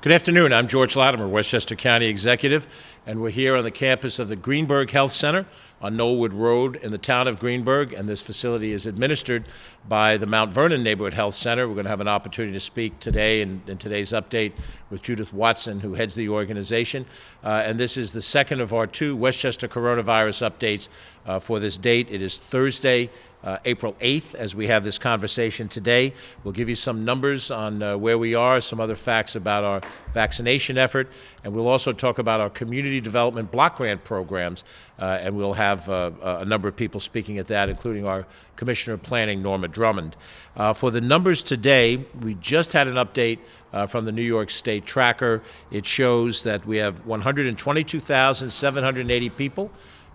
Good afternoon. I'm George Latimer, Westchester County Executive, and we're here on the campus of the Greenberg Health Center on Knollwood Road in the town of Greenberg, and this facility is administered by the Mount Vernon Neighborhood Health Center. We're going to have an opportunity to speak today in today's update with Judith Watson, who heads the organization. And this is the second of our two Westchester coronavirus updates for this date. It is Thursday, April 8th, as we have this conversation today. We'll give you some numbers on where we are, some other facts about our vaccination effort, and we'll also talk about our community development block grant programs, and we'll have a number of people speaking at that, including our Commissioner of Planning, Norma Drummond. For the numbers today, we just had an update from the New York State Tracker. It shows that we have 122,780 people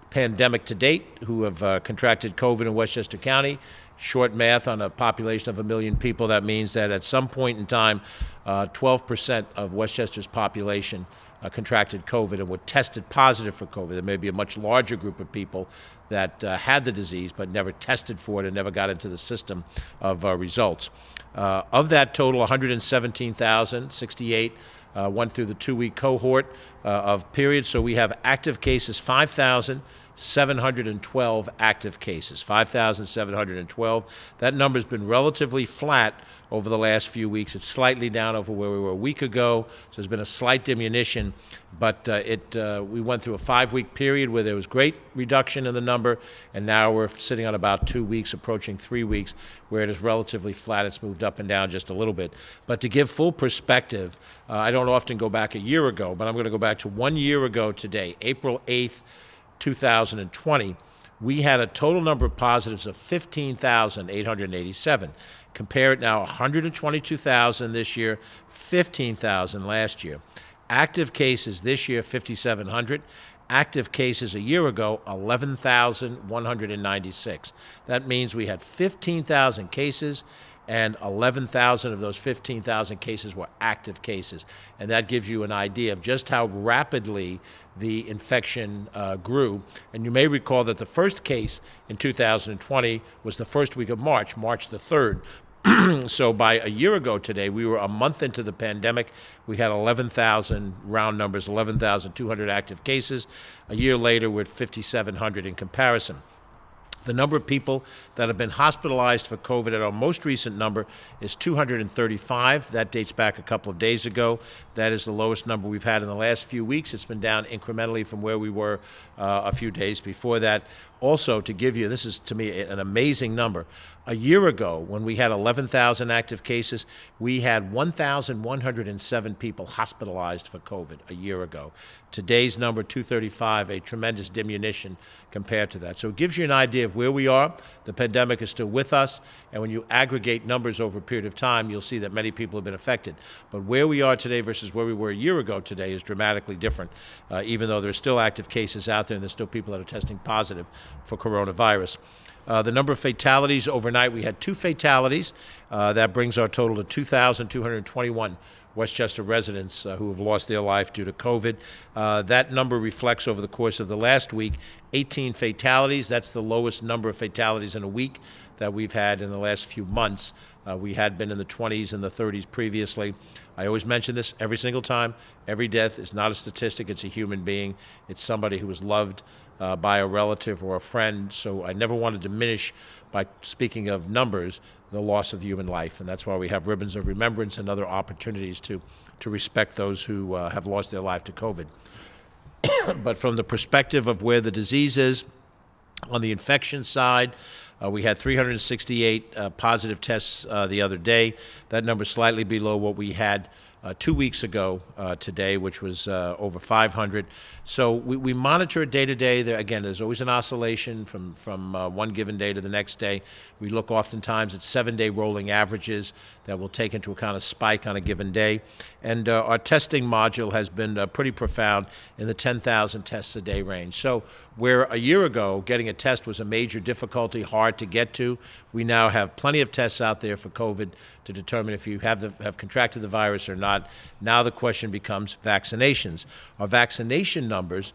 pandemic to date who have contracted COVID in Westchester County. Short math on a population of 1 million people, that means that at some point in time, 12% of Westchester's population contracted COVID and were tested positive for COVID. There may be a much larger group of people that had the disease but never tested for it and never got into the system of results. Of that total, 117,068 went through the 2-week cohort of period. So we have active cases, 5,712 active cases, 5,712. That number's been relatively flat over the last few weeks. It's slightly down over where we were a week ago, so there's been a slight diminution, but we went through a 5-week period where there was great reduction in the number, and now we're sitting on about 2 weeks, approaching 3 weeks, where it is relatively flat. It's moved up and down just a little bit. But to give full perspective, I don't often go back a year ago, but I'm going to go back to 1 year ago today, April 8th, 2020, we had a total number of positives of 15,887. Compare it now, 122,000 this year, 15,000 last year. Active cases this year, 5,700. Active cases a year ago, 11,196. That means we had 15,000 cases, and 11,000 of those 15,000 cases were active cases. And that gives you an idea of just how rapidly the infection grew. And you may recall that the first case in 2020 was the first week of March the 3rd. So by a year ago today, we were a month into the pandemic. We had 11,000, round numbers, 11,200 active cases. A year later, we're at 5,700 in comparison. The number of people that have been hospitalized for COVID at our most recent number is 235. That dates back a couple of days ago. That is the lowest number we've had in the last few weeks. It's been down incrementally from where we were a few days before that. Also, to give you, this is to me an amazing number. A year ago, when we had 11,000 active cases, we had 1,107 people hospitalized for COVID a year ago. Today's number, 235, a tremendous diminution compared to that. So it gives you an idea of where we are. The pandemic is still with us, and when you aggregate numbers over a period of time, you'll see that many people have been affected. But where we are today versus where we were a year ago today is dramatically different, even though there's still active cases out there and there's still people that are testing positive for coronavirus. The number of fatalities overnight, we had 2 fatalities. That brings our total to 2,221 Westchester residents who have lost their life due to COVID. That number reflects over the course of the last week 18 fatalities. That's the lowest number of fatalities in a week that we've had in the last few months. We had been in the 20s and the 30s previously. I always mention this every single time. Every death is not a statistic, it's a human being. It's somebody who was loved by a relative or a friend. So I never want to diminish, by speaking of numbers, the loss of human life. And that's why we have ribbons of remembrance and other opportunities to respect those who have lost their life to COVID. But from the perspective of where the disease is, on the infection side, we had 368 positive tests the other day. That number is slightly below what we had 2 weeks ago today, which was over 500. So we monitor it day to day. Again, there's always an oscillation from one given day to the next day. We look oftentimes at 7-day rolling averages that will take into account a spike on a given day. And our testing module has been pretty profound in the 10,000 tests a day range. So where a year ago getting a test was a major difficulty, hard to get to, we now have plenty of tests out there for COVID to determine if you have contracted the virus or not. Now the question becomes vaccinations. Our vaccination numbers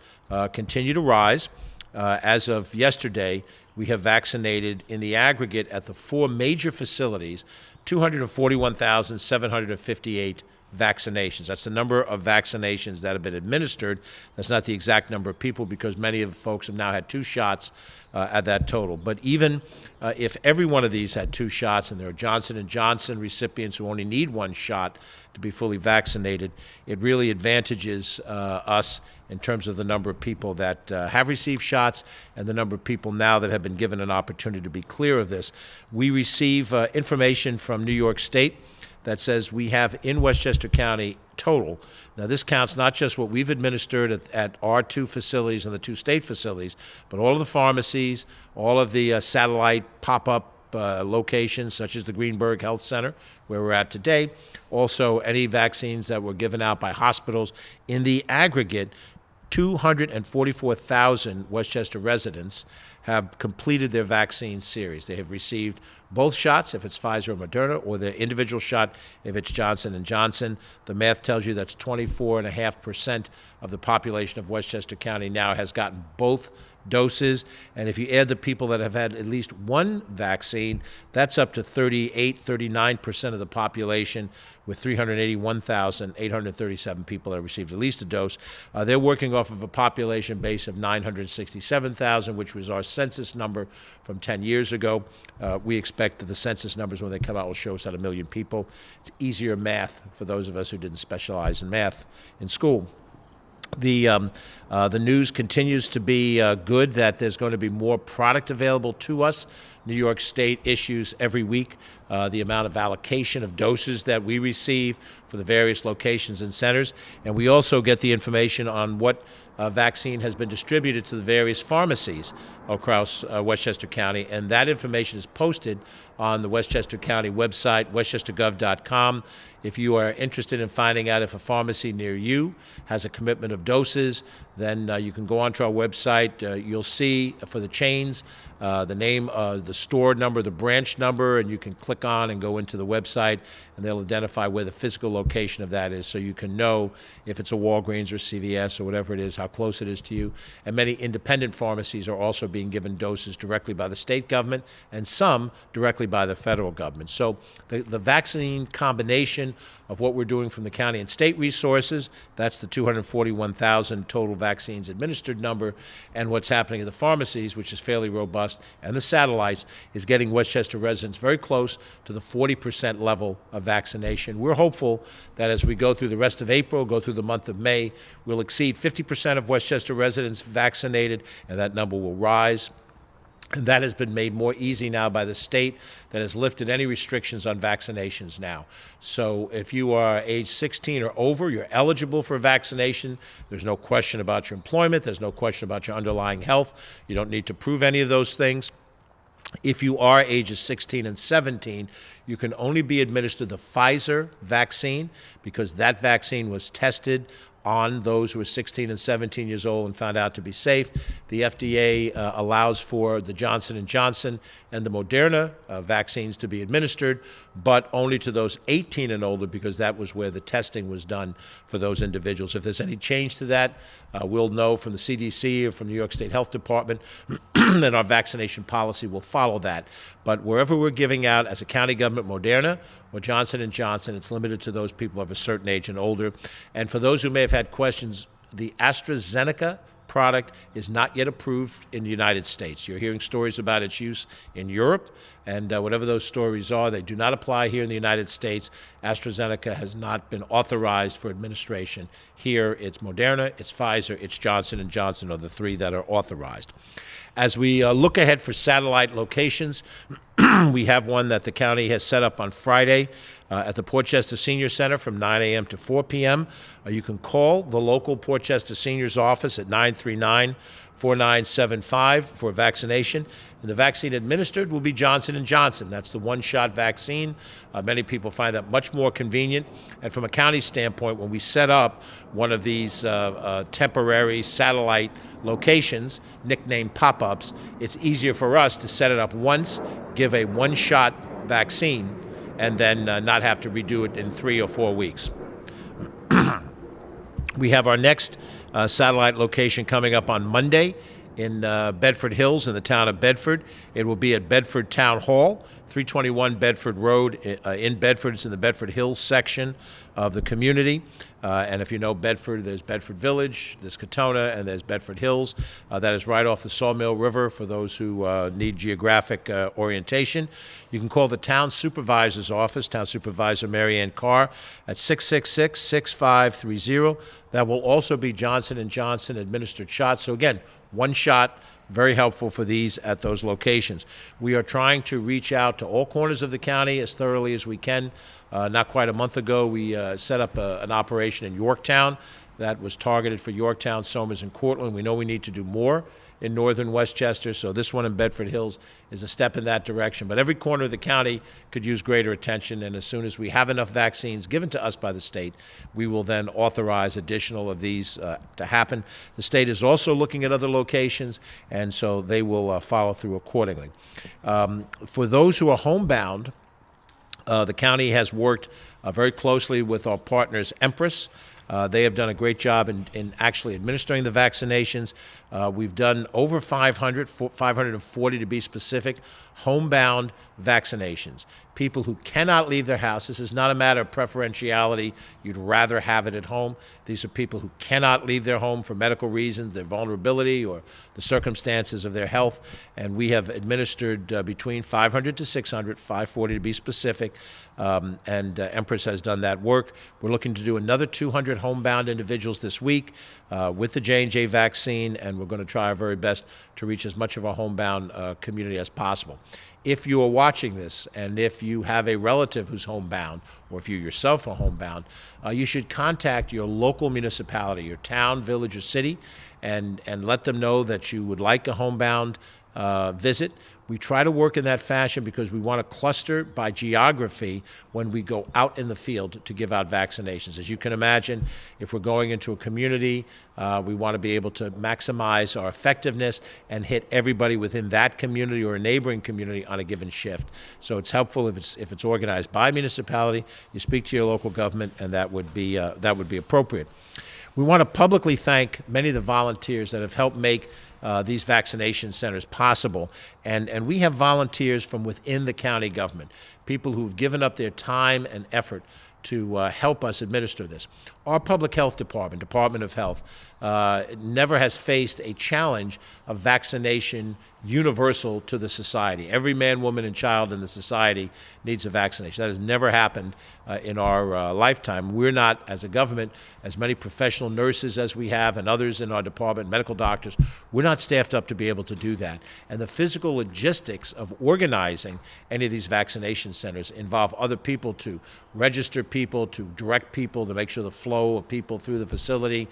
continue to rise. As of yesterday, we have vaccinated in the aggregate at the 4 major facilities 241,758 vaccinations. That's the number of vaccinations that have been administered. That's not the exact number of people because many of the folks have now had 2 shots at that total. But even if every one of these had 2 shots, and there are Johnson & Johnson recipients who only need 1 shot to be fully vaccinated, it really advantages us in terms of the number of people that have received shots and the number of people now that have been given an opportunity to be clear of this. We receive information from New York State that says we have in Westchester County total. Now, this counts not just what we've administered at our 2 facilities and the 2 state facilities, but all of the pharmacies, all of the satellite pop-up locations, such as the Greenberg Health Center, where we're at today. Also, any vaccines that were given out by hospitals. In the aggregate, 244,000 Westchester residents have completed their vaccine series. They have received both shots, if it's Pfizer or Moderna, or their individual shot, if it's Johnson & Johnson. The math tells you that's 24.5% of the population of Westchester County now has gotten both doses. And if you add the people that have had at least 1 vaccine, that's up to 39% of the population, with 381,837 people that received at least a dose. They're working off of a population base of 967,000, which was our census number from 10 years ago. We expect that the census numbers, when they come out, will show us at 1 million people. It's easier math for those of us who didn't specialize in math in school. The news continues to be good that there's going to be more product available to us. New York State issues every week the amount of allocation of doses that we receive for the various locations and centers. And we also get the information on what vaccine has been distributed to the various pharmacies across Westchester County. And that information is posted on the Westchester County website, westchestergov.com. If you are interested in finding out if a pharmacy near you has a commitment of doses, then you can go onto our website. You'll see for the chains the name, the store number, the branch number, and you can click on and go into the website, and they'll identify where the physical location of that is, so you can know if it's a Walgreens or CVS or whatever it is, how close it is to you. And many independent pharmacies are also being given doses directly by the state government, and some directly by the federal government. So the vaccine combination of what we're doing from the county and state resources, that's the 241,000 total vaccines administered number, and what's happening in the pharmacies, which is fairly robust, and the satellites, is getting Westchester residents very close to the 40% level of vaccination. We're hopeful that as we go through the rest of April, go through the month of May, we'll exceed 50% of Westchester residents vaccinated, and that number will rise. And that has been made more easy now by the state that has lifted any restrictions on vaccinations now. So if you are age 16 or over, you're eligible for vaccination. There's no question about your employment. There's no question about your underlying health. You don't need to prove any of those things. If you are ages 16 and 17, you can only be administered the Pfizer vaccine because that vaccine was tested on those who are 16 and 17 years old and found out to be safe. The FDA allows for the Johnson & Johnson and the Moderna vaccines to be administered, but only to those 18 and older because that was where the testing was done for those individuals. If there's any change to that, we'll know from the CDC or from the New York State Health Department that our vaccination policy will follow that. But wherever we're giving out as a county government Moderna or Johnson & Johnson, it's limited to those people of a certain age and older. And for those who may have had questions, the AstraZeneca product is not yet approved in the United States. You're hearing stories about its use in Europe, and whatever those stories are, they do not apply here in the United States. AstraZeneca has not been authorized for administration. Here, it's Moderna, it's Pfizer, it's Johnson & Johnson are the 3 that are authorized. As we look ahead for satellite locations, we have one that the county has set up on Friday at the Portchester Senior Center from 9 a.m. to 4 p.m. You can call the local Portchester Seniors office at 939-4975 for vaccination. And the vaccine administered will be Johnson & Johnson. That's the one-shot vaccine. Many people find that much more convenient. And from a county standpoint, when we set up one of these temporary satellite locations, nicknamed pop-ups, it's easier for us to set it up once, give a one-shot vaccine, and then not have to redo it in 3 or 4 weeks. We have our next satellite location coming up on Monday in Bedford Hills in the town of Bedford. It will be at Bedford Town Hall, 321 Bedford Road in Bedford. It's in the Bedford Hills section of the community. And if you know Bedford, there's Bedford Village, there's Katona, and there's Bedford Hills. That is right off the Sawmill River for those who need geographic orientation. You can call the town supervisor's office, Town Supervisor Mary Ann Carr, at 666-6530. That will also be Johnson & Johnson administered shots. So again, one shot, very helpful for these at those locations. We are trying to reach out to all corners of the county as thoroughly as we can. Not quite a month ago, we set up an operation in Yorktown that was targeted for Yorktown, Somers, and Cortland. We know we need to do more in northern Westchester, so this one in Bedford Hills is a step in that direction. But every corner of the county could use greater attention, and as soon as we have enough vaccines given to us by the state, we will then authorize additional of these to happen. The state is also looking at other locations, and so they will follow through accordingly. For those who are homebound, the county has worked very closely with our partners, Empress. They have done a great job in actually administering the vaccinations. We've done over 540 to be specific, homebound vaccinations. People who cannot leave their house. This is not a matter of preferentiality. You'd rather have it at home. These are people who cannot leave their home for medical reasons, their vulnerability, or the circumstances of their health. And we have administered between 500 to 600, 540 to be specific. And Empress has done that work. We're looking to do another 200 homebound individuals this week with the J&J vaccine, and we're going to try our very best to reach as much of our homebound community as possible. If you are watching this, and if you have a relative who's homebound, or if you yourself are homebound, you should contact your local municipality, your town, village, or city, and let them know that you would like a homebound visit. We try to work in that fashion because we want to cluster by geography when we go out in the field to give out vaccinations. As you can imagine, if we're going into a community, we want to be able to maximize our effectiveness and hit everybody within that community or a neighboring community on a given shift. So it's helpful if it's organized by municipality. You speak to your local government, and that would be appropriate. We want to publicly thank many of the volunteers that have helped make these vaccination centers possible. And we have volunteers from within the county government, people who've given up their time and effort to help us administer this. Our public health department, Department of Health, never has faced a challenge of vaccination universal to the society. Every man, woman, and child in the society needs a vaccination. That has never happened in our lifetime. We're not, as a government, as many professional nurses as we have and others in our department, medical doctors, we're not staffed up to be able to do that. And the physical logistics of organizing any of these vaccination centers involve other people to register people, to direct people, to make sure the flow of people through the facility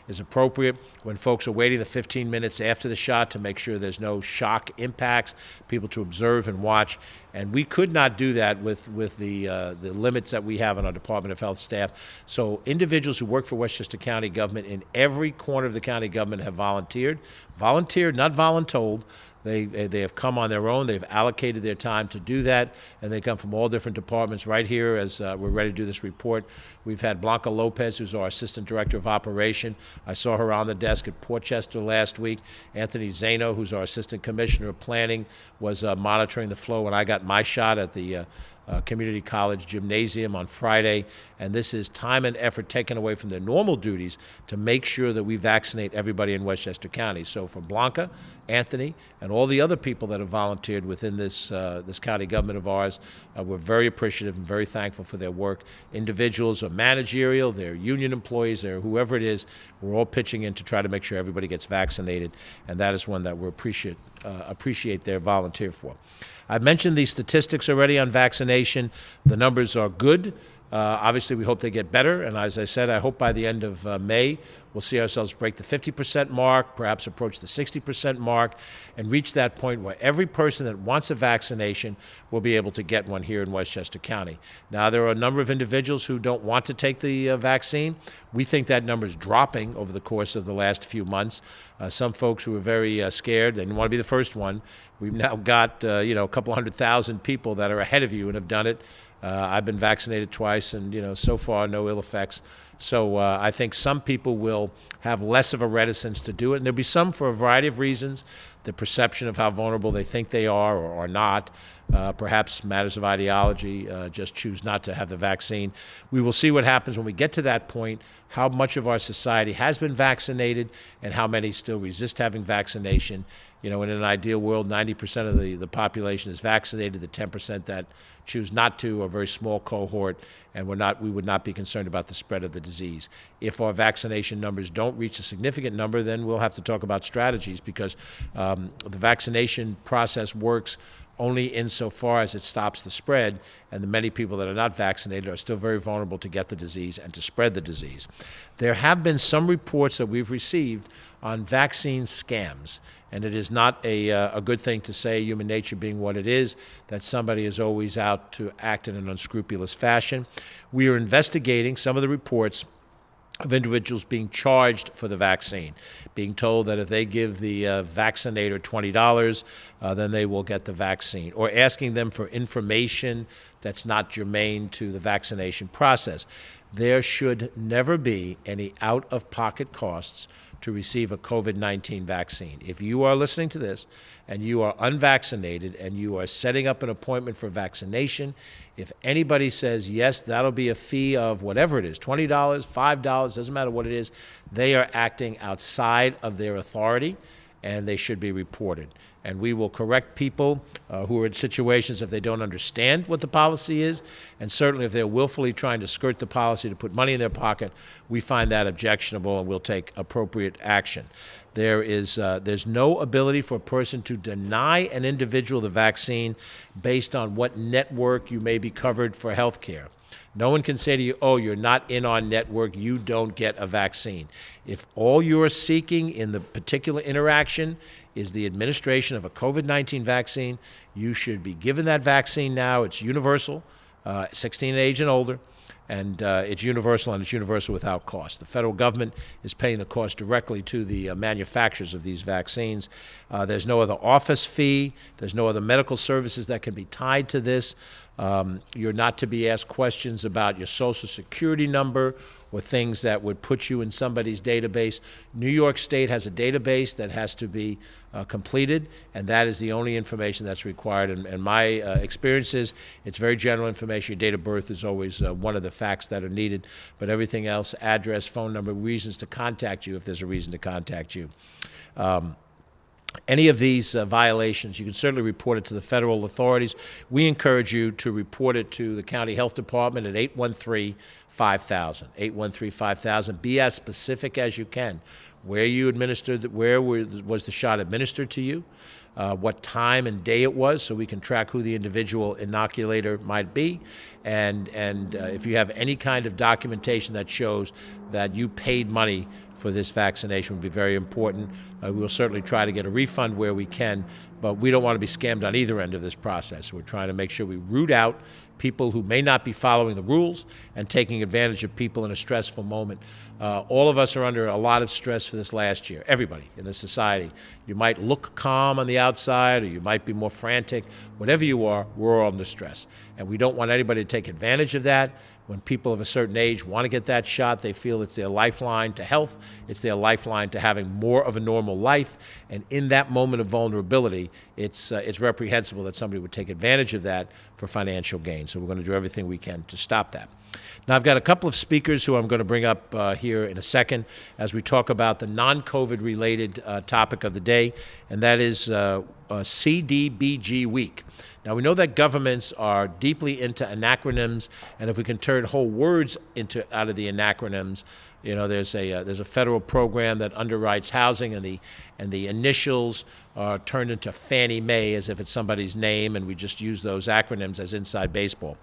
is appropriate. When folks are waiting the 15 minutes after the shot to make sure there's no shock impacts, people to observe and watch. And we could not do that with the limits that we have on our Department of Health staff. So individuals who work for Westchester County government in every corner of the county government have volunteered, not voluntold. They have come on their own. They've allocated their time to do that, and they come from all different departments. Right here, as we're ready to do this report, we've had Blanca Lopez, who's our Assistant Director of Operation. I saw her on the desk at Portchester last week. Anthony Zano, who's our Assistant Commissioner of Planning, was monitoring the flow when I got my shot at the Community College Gymnasium on Friday. And this is time and effort taken away from their normal duties to make sure that we vaccinate everybody in Westchester County. So for Blanca, Anthony, and all the other people that have volunteered within this county government of ours, we're very appreciative and very thankful for their work. Individuals are managerial, they're union employees, they're whoever it is, we're all pitching in to try to make sure everybody gets vaccinated, and that is one that we appreciate their volunteer for. I've mentioned these statistics already on vaccination. The numbers are good. Obviously, we hope they get better. And as I said, I hope by the end of May, we'll see ourselves break the 50% mark, perhaps approach the 60% mark, and reach that point where every person that wants a vaccination will be able to get one here in Westchester County. Now, there are a number of individuals who don't want to take the vaccine. We think that number is dropping over the course of the last few months. Some folks who were very scared, they didn't want to be the first one. We've now got a couple 100,000 people that are ahead of you and have done it. I've been vaccinated twice, and so far no ill effects. So I think some people will have less of a reticence to do it, and there'll be some for a variety of reasons, the perception of how vulnerable they think they are or not. perhaps matters of ideology, just choose not to have the vaccine. We will see what happens when we get to that point, how much of our society has been vaccinated and how many still resist having vaccination. In an ideal world, 90% of the population is vaccinated. The 10% that choose not to are a very small cohort, and we would not be concerned about the spread of the disease. If our vaccination numbers don't reach a significant number, then we'll have to talk about strategies, because the vaccination process works only insofar as it stops the spread, and the many people that are not vaccinated are still very vulnerable to get the disease and to spread the disease. There have been some reports that we've received on vaccine scams, and it is not a good thing to say, human nature being what it is, that somebody is always out to act in an unscrupulous fashion. We are investigating some of the reports of individuals being charged for the vaccine, being told that if they give the vaccinator $20, then they will get the vaccine, or asking them for information that's not germane to the vaccination process. There should never be any out-of-pocket costs to receive a COVID-19 vaccine. If you are listening to this and you are unvaccinated and you are setting up an appointment for vaccination, if anybody says, yes, that'll be a fee of whatever it is, $20, $5, doesn't matter what it is, they are acting outside of their authority, and they should be reported. And we will correct people who are in situations if they don't understand what the policy is, and certainly if they're willfully trying to skirt the policy to put money in their pocket, we find that objectionable, and we'll take appropriate action. There's no ability for a person to deny an individual the vaccine based on what network you may be covered for health care. No one can say to you, oh, you're not in our network, you don't get a vaccine. If all you're seeking in the particular interaction is the administration of a COVID-19 vaccine, you should be given that vaccine now. It's universal, 16 age and older, and it's universal, and it's universal without cost. The federal government is paying the cost directly to the manufacturers of these vaccines. There's no other office fee. There's no other medical services that can be tied to this. You're not to be asked questions about your Social Security number or things that would put you in somebody's database. New York State has a database that has to be completed, and that is the only information that's required. And my experience is it's very general information. Your date of birth is always one of the facts that are needed, but everything else, address, phone number, reasons to contact you if there's a reason to contact you. Any of these violations, you can certainly report it to the federal authorities. We encourage you to report it to the county health department at 813-5000, 813-5000. Be as specific as you can. Where you administered, where was the shot administered to you, what time and day it was, so we can track who the individual inoculator might be, and if you have any kind of documentation that shows that you paid money for this vaccination would be very important. We will certainly try to get a refund where we can, but we don't want to be scammed on either end of this process. We're trying to make sure we root out people who may not be following the rules and taking advantage of people in a stressful moment. All of us are under a lot of stress for this last year, everybody in this society. You might look calm on the outside, or you might be more frantic. Whatever you are, we're all under stress. And we don't want anybody to take advantage of that. When people of a certain age want to get that shot, they feel it's their lifeline to health, it's their lifeline to having more of a normal life, and in that moment of vulnerability, it's reprehensible that somebody would take advantage of that for financial gain. So we're going to do everything we can to stop that. Now, I've got a couple of speakers who I'm going to bring up here in a second as we talk about the non-COVID related topic of the day, and that is CDBG Week. Now, we know that governments are deeply into acronyms, and if we can turn whole words out of the acronyms, there's a federal program that underwrites housing, and the initials are turned into Fannie Mae as if it's somebody's name, and we just use those acronyms as inside baseball.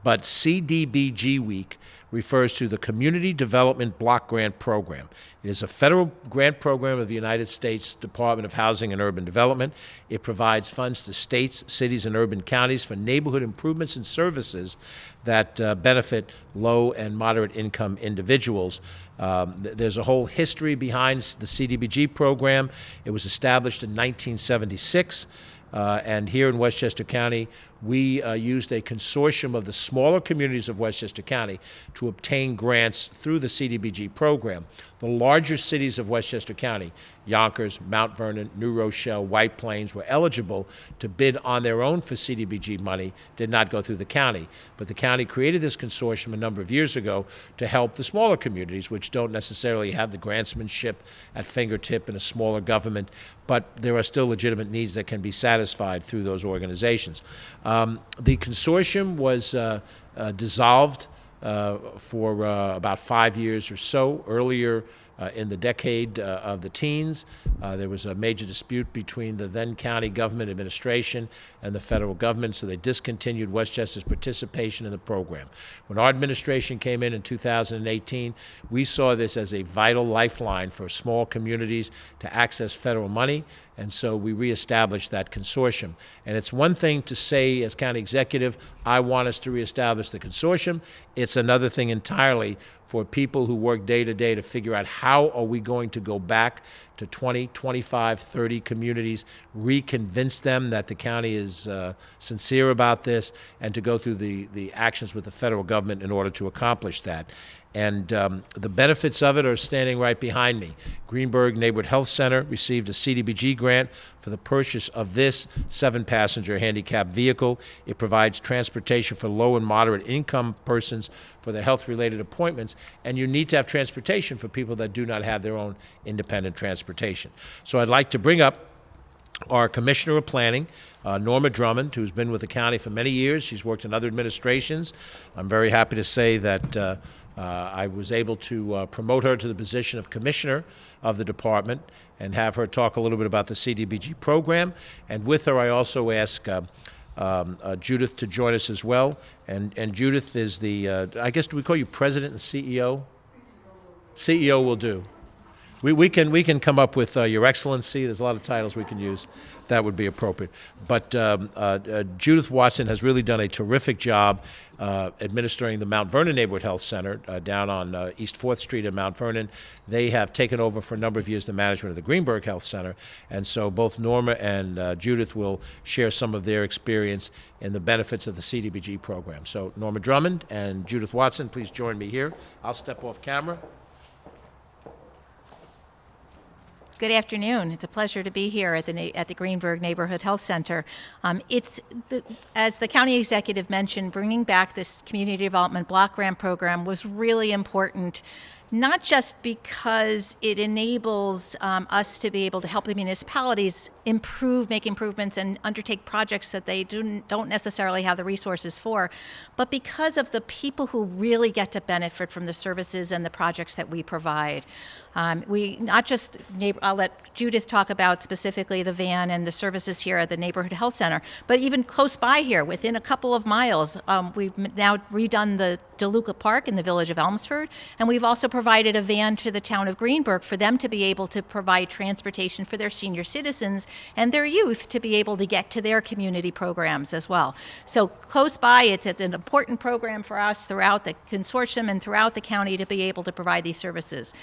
But CDBG Week refers to the Community Development Block Grant Program. It is a federal grant program of the United States Department of Housing and Urban Development. It provides funds to states, cities, and urban counties for neighborhood improvements and services that benefit low and moderate income individuals. There's a whole history behind the CDBG program. It was established in 1976. And here in Westchester County, we used a consortium of the smaller communities of Westchester County to obtain grants through the CDBG program. The larger cities of Westchester County, Yonkers, Mount Vernon, New Rochelle, White Plains, were eligible to bid on their own for CDBG money, did not go through the county. But the county created this consortium a number of years ago to help the smaller communities, which don't necessarily have the grantsmanship at fingertip in a smaller government, but there are still legitimate needs that can be satisfied through those organizations. The consortium was dissolved for about 5 years or so. Earlier in the decade of the teens, there was a major dispute between the then county government administration and the federal government, so they discontinued Westchester's participation in the program. When our administration came in 2018, we saw this as a vital lifeline for small communities to access federal money, and so we reestablished that consortium. And it's one thing to say, as county executive, I want us to reestablish the consortium. It's another thing entirely for people who work day to day to figure out how are we going to go back to 20, 25, 30 communities, reconvince them that the county is sincere about this, and to go through the actions with the federal government in order to accomplish that. And the benefits of it are standing right behind me. Greenberg Neighborhood Health Center received a CDBG grant for the purchase of this 7-passenger handicapped vehicle. It provides transportation for low and moderate income persons for their health-related appointments, and you need to have transportation for people that do not have their own independent transportation. So I'd like to bring up our Commissioner of Planning, Norma Drummond, who's been with the county for many years. She's worked in other administrations. I'm very happy to say that I was able to promote her to the position of Commissioner of the department and have her talk a little bit about the CDBG program. And with her, I also ask Judith to join us as well. And Judith is the, I guess, do we call you President and CEO? CEO will do. We can come up with Your Excellency. There's a lot of titles we can use. That would be appropriate. But Judith Watson has really done a terrific job administering the Mount Vernon Neighborhood Health Center down on East 4th Street in Mount Vernon. They have taken over for a number of years the management of the Greenberg Health Center. And so both Norma and Judith will share some of their experience in the benefits of the CDBG program. So Norma Drummond and Judith Watson, please join me here. I'll step off camera. Good afternoon. It's a pleasure to be here at the Greenberg Neighborhood Health Center. As the county executive mentioned, bringing back this community development block grant program was really important, not just because it enables us to be able to help the municipalities make improvements and undertake projects that they don't necessarily have the resources for, but because of the people who really get to benefit from the services and the projects that we provide. I'll let Judith talk about specifically the van and the services here at the Neighborhood Health Center, but even close by here, within a couple of miles, we've now redone the DeLuca Park in the village of Elmsford, and we've also provided a van to the town of Greenberg for them to be able to provide transportation for their senior citizens and their youth to be able to get to their community programs as well. So close by, it's an important program for us throughout the consortium and throughout the county to be able to provide these services.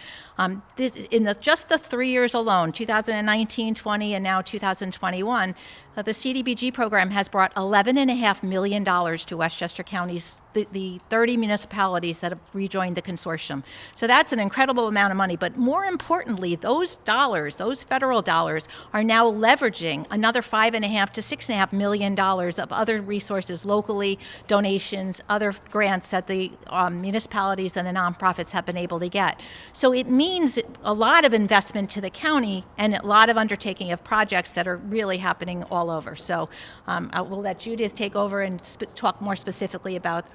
Just the 3 years alone, 2019, 20, and now 2021, the CDBG program has brought $11.5 million to Westchester County's, the 30 municipalities that have rejoined the consortium. So that's an incredible amount of money, but more importantly, those dollars, those federal dollars, are now leveraging another $5.5 to $6.5 million of other resources locally, donations, other grants that the municipalities and the nonprofits have been able to get. So it means a lot of investment to the county and a lot of undertaking of projects that are really happening all over. So I will let Judith take over and talk more specifically about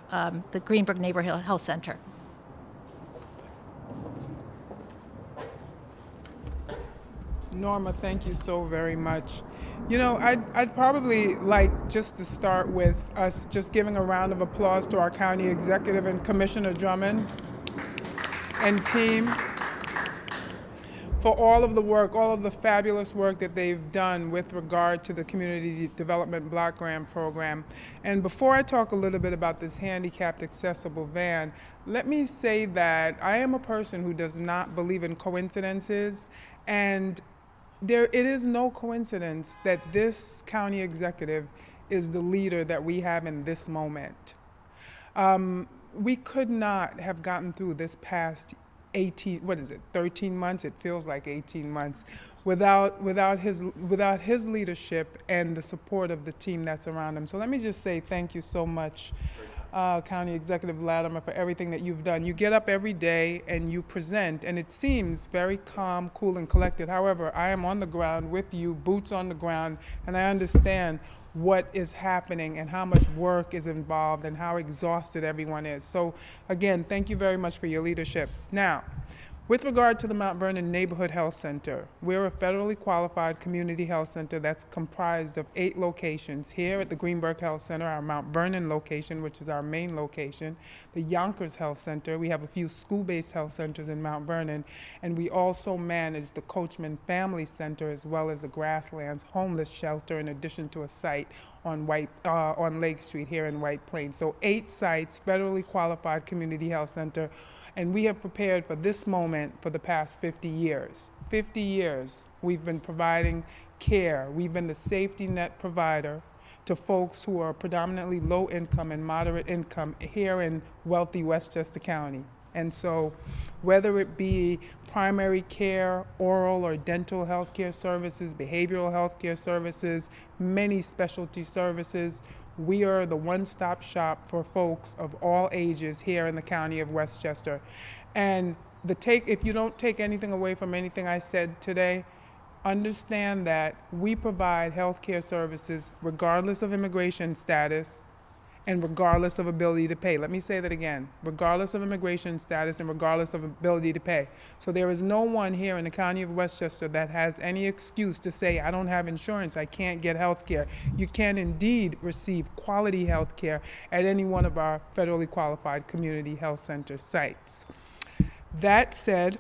the Greenberg Neighborhood Health Center. Norma, thank you so very much. You know, I'd probably like just to start with us just giving a round of applause to our county executive and Commissioner Drummond and team for all of the work, all of the fabulous work that they've done with regard to the Community Development Block Grant Program. And before I talk a little bit about this handicapped accessible van, let me say that I am a person who does not believe in coincidences, and it is no coincidence that this county executive is the leader that we have in this moment. We could not have gotten through this past 13 months? It feels like 18 months without his leadership and the support of the team that's around him. So let me just say thank you so much, County Executive Latimer, for everything that you've done. You get up every day and you present, and it seems very calm, cool, and collected. However, I am on the ground with you, boots on the ground, and I understand what is happening and how much work is involved and how exhausted everyone is. So again, thank you very much for your leadership. Now, with regard to the Mount Vernon Neighborhood Health Center, we're a federally qualified community health center that's comprised of 8 locations. Here at the Greenberg Health Center, our Mount Vernon location, which is our main location, the Yonkers Health Center, we have a few school-based health centers in Mount Vernon, and we also manage the Coachman Family Center as well as the Grasslands Homeless Shelter, in addition to a site on Lake Street here in White Plains. So 8 sites, federally qualified community health center. And we have prepared for this moment for the past 50 years. 50 years we've been providing care. We've been the safety net provider to folks who are predominantly low income and moderate income here in wealthy Westchester County. And so whether it be primary care, oral or dental health care services, behavioral health care services, many specialty services, we are the one-stop shop for folks of all ages here in the county of Westchester. And if you don't take anything away from anything I said today, understand that we provide health care services regardless of immigration status and regardless of ability to pay. Let me say that again, regardless of immigration status and regardless of ability to pay. So there is no one here in the county of Westchester that has any excuse to say, I don't have insurance, I can't get health care. You can indeed receive quality health care at any one of our federally qualified community health center sites. That said,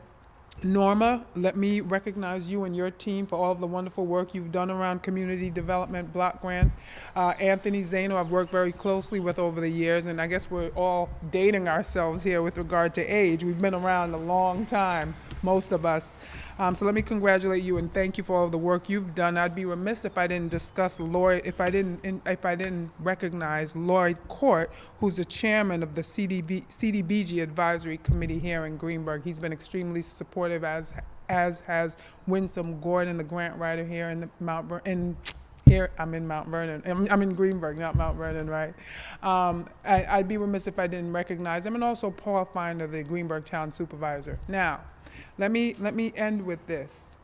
Norma, let me recognize you and your team for all of the wonderful work you've done around community development block grant. Anthony Zano, I've worked very closely with over the years, and I guess we're all dating ourselves here with regard to age. We've been around a long time, most of us. So let me congratulate you and thank you for all of the work you've done. I'd be remiss if I didn't discuss Lloyd, if I didn't recognize Lloyd Court, who's the chairman of the CDBG Advisory Committee here in Greenberg. He's been extremely supportive, as has Winsome Gordon, the grant writer here in I'm in Mount Vernon. I'm in Greenberg, not Mount Vernon, right? I'd be remiss if I didn't recognize him, and also Paul Finder, the Greenberg Town Supervisor. Now, let me end with this.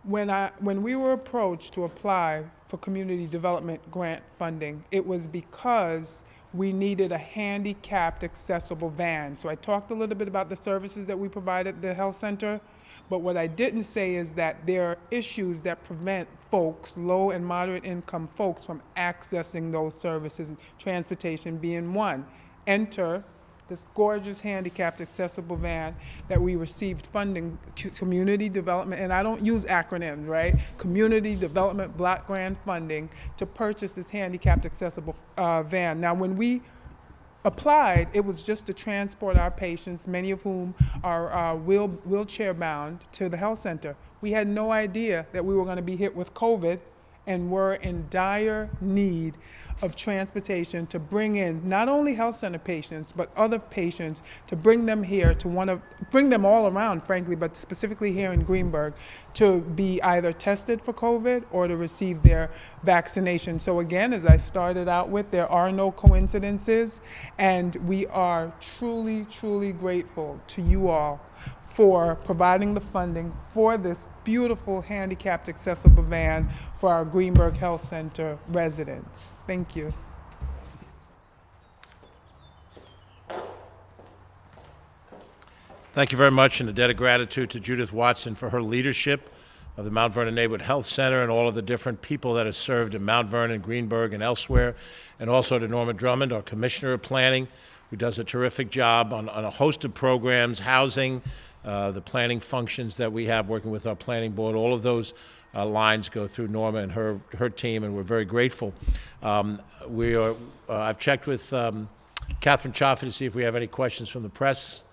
When we were approached to apply for community development grant funding, it was because we needed a handicapped accessible van. So I talked a little bit about the services that we provide at the health center, but what I didn't say is that there are issues that prevent folks, low and moderate income folks, from accessing those services, transportation being one. Enter this gorgeous handicapped accessible van that we received funding, community development, and I don't use acronyms, right? Community development block grant funding to purchase this handicapped accessible van. Now, when we applied, it was just to transport our patients, many of whom are wheelchair bound, to the health center. We had no idea that we were going to be hit with COVID and were in dire need of transportation to bring in not only health center patients, but other patients, to bring them here bring them all around, frankly, but specifically here in Greenberg, to be either tested for COVID or to receive their vaccination. So again, as I started out with, there are no coincidences, and we are truly, truly grateful to you all for providing the funding for this beautiful handicapped accessible van for our Greenberg Health Center residents. Thank you. Thank you very much, and a debt of gratitude to Judith Watson for her leadership of the Mount Vernon Neighborhood Health Center and all of the different people that have served in Mount Vernon, Greenberg, and elsewhere, and also to Norma Drummond, our Commissioner of Planning, who does a terrific job on a host of programs, housing, the planning functions that we have working with our planning board. All of those lines go through Norma and her team, and we're very grateful. I've checked with Catherine Chaffee to see if we have any questions from the press.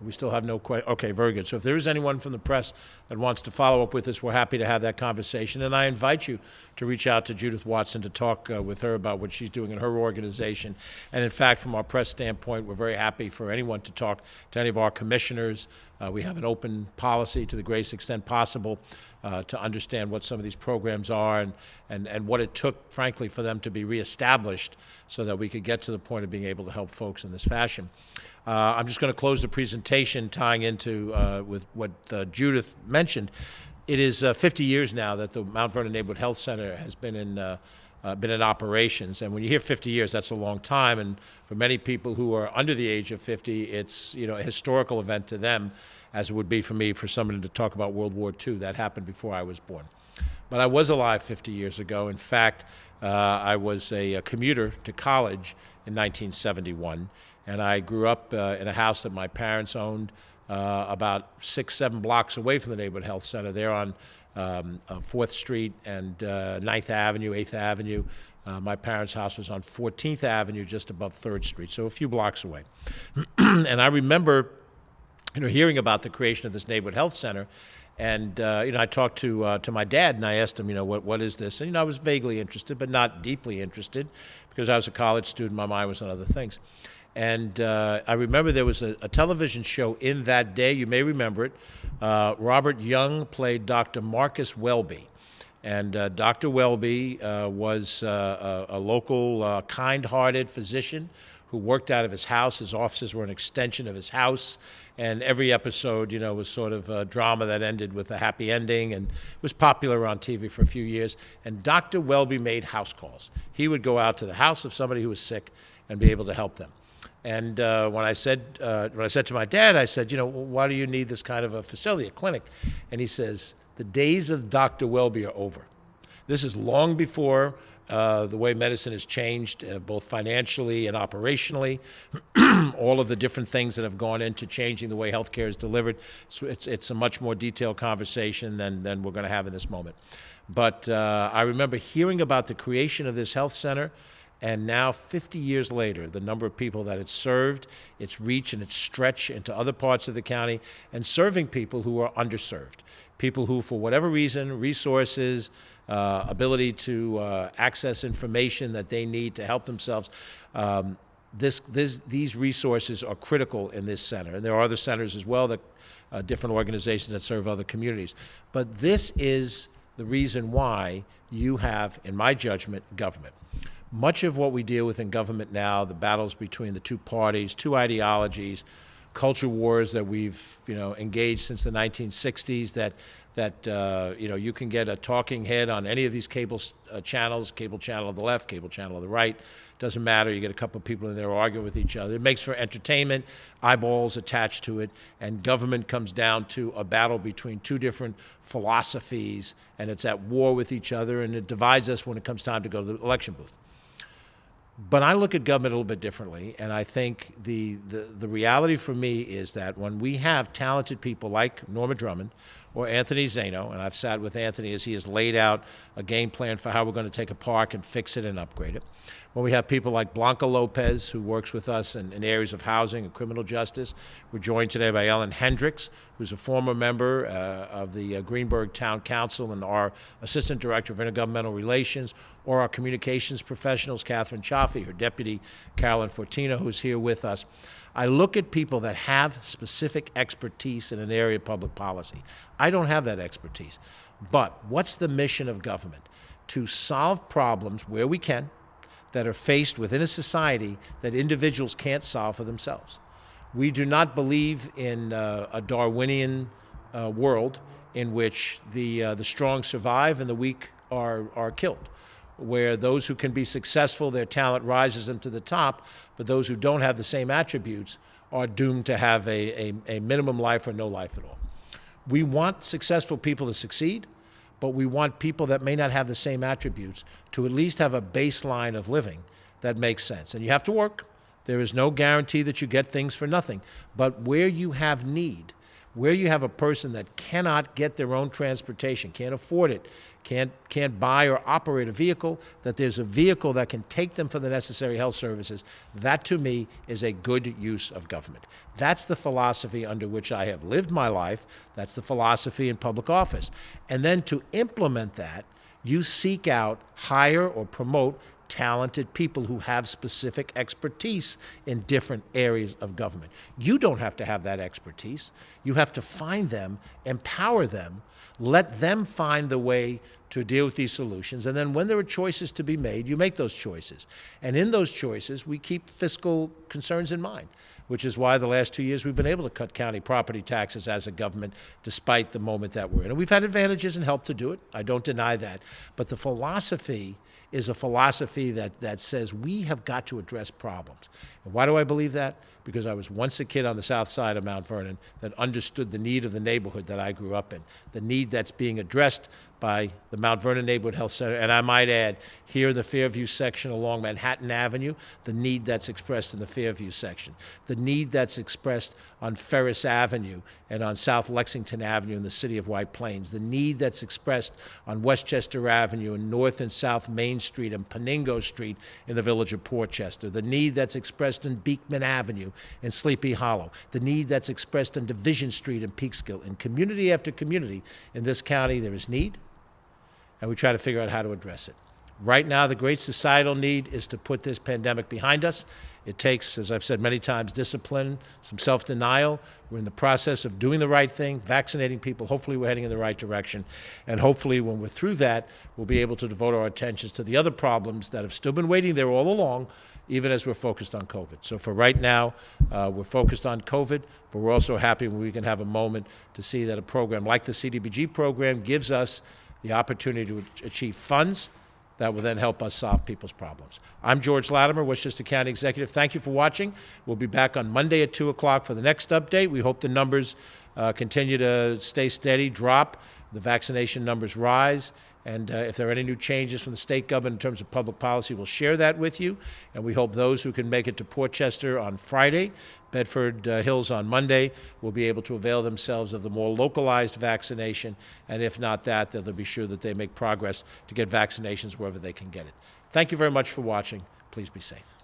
We still have no question. Okay, very good. So if there is anyone from the press that wants to follow up with us, we're happy to have that conversation. And I invite you to reach out to Judith Watson to talk with her about what she's doing in her organization. And in fact, from our press standpoint, we're very happy for anyone to talk to any of our commissioners. We have an open policy to the greatest extent possible to understand what some of these programs are and what it took, frankly, for them to be reestablished so that we could get to the point of being able to help folks in this fashion. I'm just going to close the presentation tying into with what Judith mentioned. It is 50 years now that the Mount Vernon Neighborhood Health Center has been in operations, and when you hear 50 years, that's a long time. And for many people who are under the age of 50, it's a historical event to them, as it would be for me for someone to talk about World War II. That happened before I was born. But I was alive 50 years ago. In fact, I was a commuter to college in 1971. And I grew up in a house that my parents owned about 6-7 blocks away from the Neighborhood Health Center. There on 4th Street and 9th Avenue, 8th Avenue. My parents' house was on 14th Avenue, just above 3rd Street, so a few blocks away. And I remember hearing about the creation of this Neighborhood Health Center. And I talked to my dad, and I asked him, what is this? And I was vaguely interested, but not deeply interested, because I was a college student. My mind was on other things. And I remember there was a television show in that day. You may remember it. Robert Young played Dr. Marcus Welby. And Dr. Welby was a local kind-hearted physician who worked out of his house. His offices were an extension of his house. And every episode, was sort of a drama that ended with a happy ending, and was popular on TV for a few years. And Dr. Welby made house calls. He would go out to the house of somebody who was sick and be able to help them. And when I said to my dad, I said, why do you need this kind of a facility, a clinic? And he says, the days of Dr. Welby are over. This is long before the way medicine has changed, both financially and operationally. All of the different things that have gone into changing the way healthcare is delivered. So it's a much more detailed conversation than we're going to have in this moment. But I remember hearing about the creation of this health center. And now, 50 years later, the number of people that it's served, its reach and its stretch into other parts of the county, and serving people who are underserved, people who, for whatever reason, resources, ability to access information that they need to help themselves, these resources are critical in this center. And there are other centers as well, that different organizations that serve other communities. But this is the reason why you have, in my judgment, government. Much of what we deal with in government now, the battles between the two parties, two ideologies, culture wars that we've engaged since the 1960s, that you can get a talking head on any of these cable channels, cable channel on the left, cable channel on the right, doesn't matter. You get a couple of people in there arguing with each other. It makes for entertainment, eyeballs attached to it, and government comes down to a battle between two different philosophies, and it's at war with each other, and it divides us when it comes time to go to the election booth. But I look at government a little bit differently, and I think the reality for me is that when we have talented people like Norma Drummond or Anthony Zaino, and I've sat with Anthony as he has laid out a game plan for how we're going to take a park and fix it and upgrade it. When we have people like Blanca Lopez, who works with us in areas of housing and criminal justice. We're joined today by Ellen Hendricks, who's a former member of the Greenberg Town Council and our Assistant Director of Intergovernmental Relations, or our communications professionals, Catherine Chaffee, her deputy, Carolyn Fortino, who's here with us. I look at people that have specific expertise in an area of public policy. I don't have that expertise. But what's the mission of government? To solve problems where we can that are faced within a society that individuals can't solve for themselves. We do not believe in a Darwinian world in which the strong survive and the weak are killed, where those who can be successful, their talent rises them to the top, but those who don't have the same attributes are doomed to have a minimum life or no life at all. We want successful people to succeed, but we want people that may not have the same attributes to at least have a baseline of living that makes sense. And you have to work. There is no guarantee that you get things for nothing. But where you have need, where you have a person that cannot get their own transportation, can't afford it, can't buy or operate a vehicle, that there's a vehicle that can take them for the necessary health services. That, to me, is a good use of government. That's the philosophy under which I have lived my life. That's the philosophy in public office. And then to implement that, you seek out, hire, or promote talented people who have specific expertise in different areas of government. You don't have to have that expertise. You have to find them, empower them, let them find the way to deal with these solutions, and then when there are choices to be made, you make those choices. And in those choices, we keep fiscal concerns in mind, which is why the last 2 years we've been able to cut county property taxes as a government despite the moment that we're in. And we've had advantages and help to do it. I don't deny that. But the philosophy is a philosophy that says we have got to address problems. And why do I believe that? Because I was once a kid on the south side of Mount Vernon that understood the need of the neighborhood that I grew up in, the need that's being addressed by the Mount Vernon Neighborhood Health Center, and I might add, here in the Fairview section along Manhattan Avenue, the need that's expressed in the Fairview section, the need that's expressed on Ferris Avenue and on South Lexington Avenue in the city of White Plains, the need that's expressed on Westchester Avenue and North and South Main Street and Paningo Street in the village of Portchester, the need that's expressed in Beekman Avenue in Sleepy Hollow, the need that's expressed on Division Street in Peekskill. In community after community in this county, there is need, and we try to figure out how to address it. Right now, the great societal need is to put this pandemic behind us. It takes, as I've said many times, discipline, some self-denial. We're in the process of doing the right thing, vaccinating people. Hopefully, we're heading in the right direction. And hopefully, when we're through that, we'll be able to devote our attentions to the other problems that have still been waiting there all along, even as we're focused on COVID. So for right now, we're focused on COVID, but we're also happy when we can have a moment to see that a program like the CDBG program gives us the opportunity to achieve funds that will then help us solve people's problems. I'm George Latimer, Westchester County Executive. Thank you for watching. We'll be back on Monday at 2 o'clock for the next update. We hope the numbers continue to stay steady, drop, the vaccination numbers rise, and if there are any new changes from the state government in terms of public policy, we'll share that with you. And we hope those who can make it to Portchester on Friday, Bedford Hills on Monday, will be able to avail themselves of the more localized vaccination. And if not that, they'll be sure that they make progress to get vaccinations wherever they can get it. Thank you very much for watching. Please be safe.